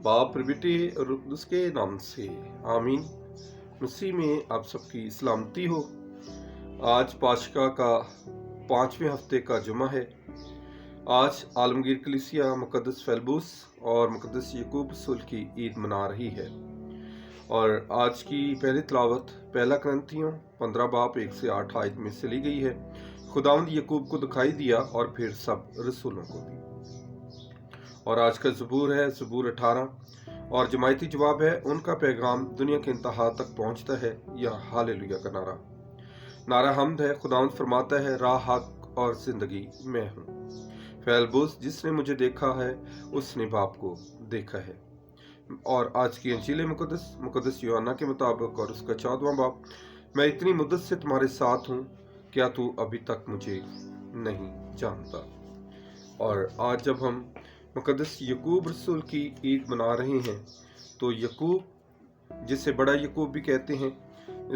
बाप बेटे और उसके नाम से आमीन। मसीह में आप सबकी सलामती हो। आज पाशका का 5वें हफ्ते का जुमा है। आज आलमगीर कलीसिया मुकद्दस फेलबूस और मुकद्दस यकूब रसूल की ईद मना रही है। और आज की पहली तिलावत पहला करंथियों 15 बाब 1 से 8 आयत में से ली गई है। खुदावंद यकूब को दिखाई दिया और फिर सब रसूलों को भी। और आज का ज़बूर है ज़बूर 18 और जमायती जवाब है उनका पैगाम दुनिया के इंतहा तक पहुंचता है, यह हालेलुया का नारा हमद है। खुदावंद फरमाता है, राह हक और जिंदगी मैं हूँ। फेलबूस जिसने मुझे देखा है उसने बाप को देखा है। और आज की अंजील मुकद्दस यूहन्ना के मुताबिक और उसका 14वां बाब, मैं इतनी मुद्दत से तुम्हारे साथ हूँ, क्या तू अभी तक मुझे नहीं जानता। और आज जब हम मुकद्दस यकूब रसूल की ईद मना रहे हैं तो यकूब, जिसे बड़ा यकूब भी कहते हैं,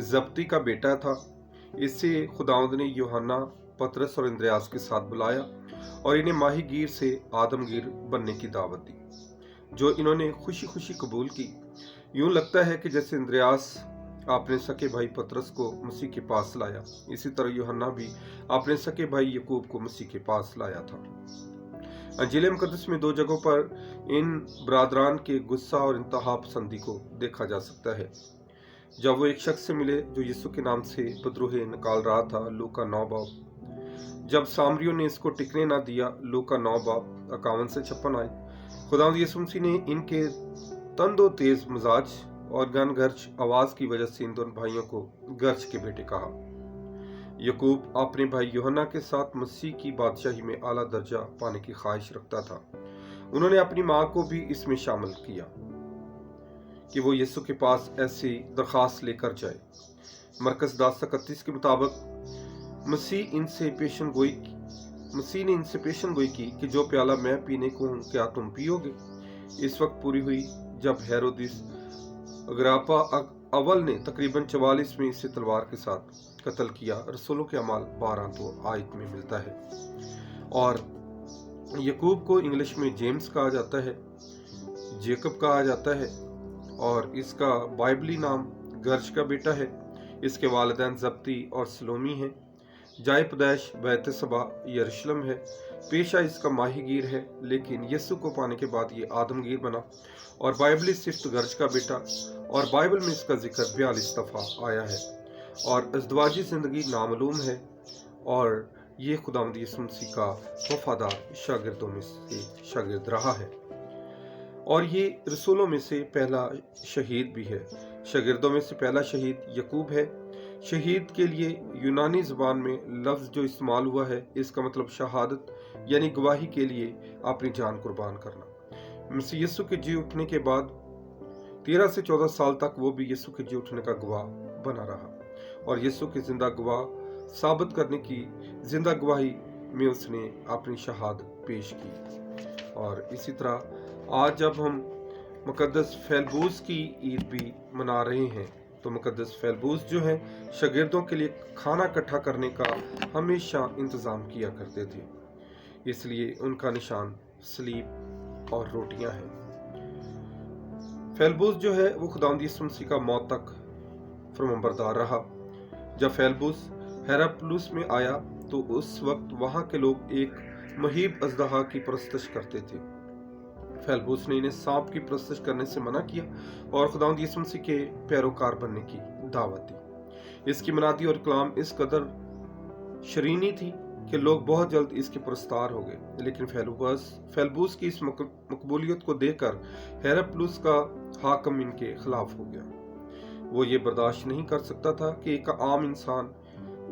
जब्ती का बेटा था। इसे खुदावंद ने यूहन्ना, पतरस और इंद्रियास के साथ बुलाया और इन्हें माहीगीर से आदमगीर बनने की दावत दी, जो इन्होंने खुशी खुशी कबूल की। यूं लगता है कि जैसे इंद्रियास अपने सके भाई पतरस को मसीह के पास लाया, इसी तरह यूहन्ना भी अपने सके भाई यकूब को मसीह के पास लाया था। अंजील मुकद्दस में 2 जगहों पर इन बरादरान के गुस्सा और इंतहा पसंदी को देखा जा सकता है। जब वो एक शख्स से मिले जो यीशु के नाम से बदरूहे निकाल रहा था, लूका 9 बाब। जब सामरियों ने इसको टिकने ना दिया, लूका 9 बाब 51 से 56 आए। खुदावंद यीशु मसीह ने इनके तंदो तेज मिजाज और गनगर्ज आवाज की वजह से इन दोनों भाइयों को गर्ज के बेटे कहा। यकूब अपने भाई यूहन्ना के साथ मसीह की बादशाही में आला दर्जा पाने की ख्वाहिश रखता था। उन्होंने अपनी माँ को भी इसमें शामिल किया कि वो यीशु के पास ऐसी दरखास्त लेकर जाए। मरकस 10:31 के मुताबिक मसीह ने इनसे पेशन गोई की कि जो प्याला मैं पीने को हूँ, क्या तुम पियोगे। इस वक्त पूरी हुई जब हेरोदिस अग्रिप्पा अव्वल ने तकरीबन 44 में इसे तलवार के साथ कत्ल किया। रसूलों के अमाल 12 आयत में मिलता है। और यकूब को इंग्लिश में जेम्स कहा जाता है, जेकब कहा जाता है, और इसका बाइबली नाम गर्ज का बेटा है। इसके वालिदैन जब्ती और सलोमी हैं। जाय पैदाइश बैतसबा यरूशलेम है। पेशा इसका माहीगीर है, लेकिन यीशु को पाने के बाद ये आदमगीर बना। और बाइबली सिफ्त गर्ज का बेटा, और बाइबल में इसका जिक्र 42 दफा आया है। और अज़दवाजी जिंदगी नामालूम है। और ये खुदावंद यीशु मसीह का वफादार शागिर्दों में से शागिर्द रहा है। और ये रसूलों में से पहला शहीद भी है। शागिर्दों में से पहला शहीद यकूब है। शहीद के लिए यूनानी ज़बान में लफ्ज़ जो इस्तेमाल हुआ है, इसका मतलब शहादत यानी गवाही के लिए अपनी जान कुर्बान करना। मसीह यीशु के जी उठने के बाद 13 से 14 साल तक वो भी यीशु के जी उठने का गवाह बना रहा, और यीशु के जिंदा गवाह साबित करने की जिंदा गवाही में उसने अपनी शहादत पेश की। और इसी तरह आज जब हम मुकद्दस फेलबूस की ईद भी मना रहे हैं, तो मुकद्दस फेलबूस जो है शागिर्दों के लिए खाना इकट्ठा करने का हमेशा इंतज़ाम किया करते थे, इसलिए उनका निशान सलीब और रोटियां हैं। फेलबूस जो है वो खुदावंद यीशु मसीह का मौत तक फरमाबरदार रहा। जब फेलबूस हेरापुलुस में आया तो उस वक्त वहां के लोग एक महीब अजदहा की परस्तिश करते थे। फेलबूस ने इन्हें सांप की परस्तिश करने से मना किया और खुदावंद यीशु मसीह के पैरोकार बनने की दावत दी। इसकी मनादी और कलाम इस कदर शरीनी थी कि लोग बहुत जल्द इसके परस्तार हो गए। लेकिन फेलबूस की इस मकबूलियत को देखकर हेरापुलुस का हाकम इनके खिलाफ हो गया। वो ये बर्दाश्त नहीं कर सकता था कि एक आम इंसान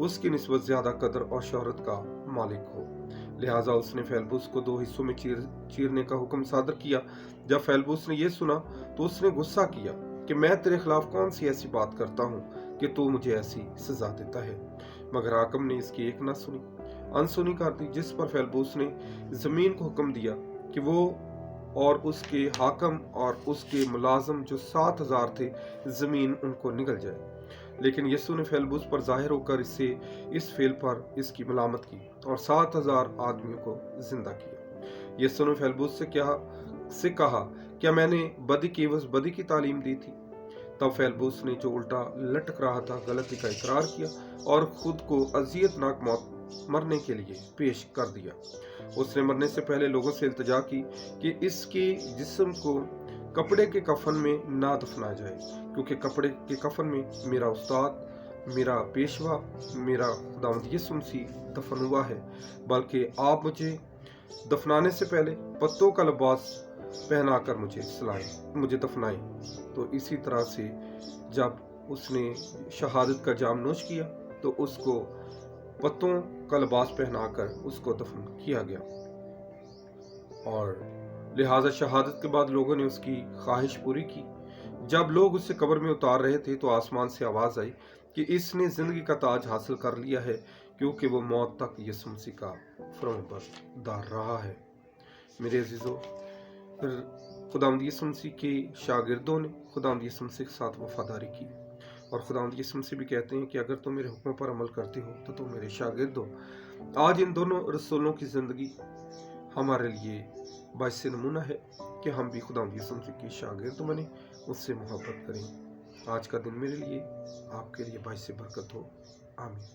उसकी निस्बत ज्यादा कदर और शोहरत का मालिक हो। लिहाजा उसने फेलबूस को 2 हिस्सों में चीरने का हुक्म सादर किया। जब फेलबूस ने यह सुना तो उसने गुस्सा किया कि मैं तेरे खिलाफ कौन सी ऐसी बात करता हूँ कि तू मुझे ऐसी सजा देता है। मगर हाकम ने इसकी एक न सुनी, अनसुनी कर दी, जिस पर फेलबूस ने जमीन को हुक्म दिया कि वो और उसके हाकम और उसके मुलाजम जो 7000 थे, जमीन उनको निगल जाए। लेकिन यीशु ने फेलबूस पर जाहिर होकर इस फेल पर इसकी मलामत की और 7000 आदमियों को जिंदा किया। यीशु ने फेलबूस से कहा क्या मैंने बदी की एवज बदी की तालीम दी थी? तब फेलबुस ने जो उल्टा लटक रहा था गलती का इकरार किया और खुद को अजियतनाक मौत मरने के लिए पेश कर दिया। उसने मरने से पहले लोगों से इल्तिजा की कि इसके जिस्म को कपड़े के कफन में ना दफनाया जाए, क्योंकि कपड़े के कफन में मेरा उस्ताद, मेरा पेशवा, मेरा खुदावंद यीशु मसीह दफन हुआ है। बल्कि आप मुझे दफनाने से पहले पत्तों का लिबास पहनाकर मुझे दफनाएं। तो इसी तरह से जब उसने शहादत का जाम नोश किया तो उसको पत्तों का लिबास पहनाकर उसको दफन किया गया। और लिहाजा शहादत के बाद लोगों ने उसकी ख्वाहिश पूरी की। जब लोग उसे कब्र में उतार रहे थे तो आसमान से आवाज आई कि इसने जिंदगी का ताज हासिल कर लिया है, क्योंकि वो मौत तक यीशु मसीह का फरमाबरदार रहा है। मेरे अजीजों, खुदावंद यीशु मसीह के शागिर्दों ने खुदावंद यीशु मसीह के साथ वफादारी की, और खुदावंद यीशु मसीह भी कहते हैं कि अगर तुम मेरे हुक्मों पर अमल करते हो तो तुम मेरे शागिर्द हो। आज इन दोनों रसूलों की जिंदगी हमारे लिए बाइस नमूना है कि हम भी खुदावंद यीशु मसीह के शागिर्द बने, उससे मोहब्बत करें। आज का दिन मेरे लिए, आपके लिए बाइस बरकत हो। आमीन।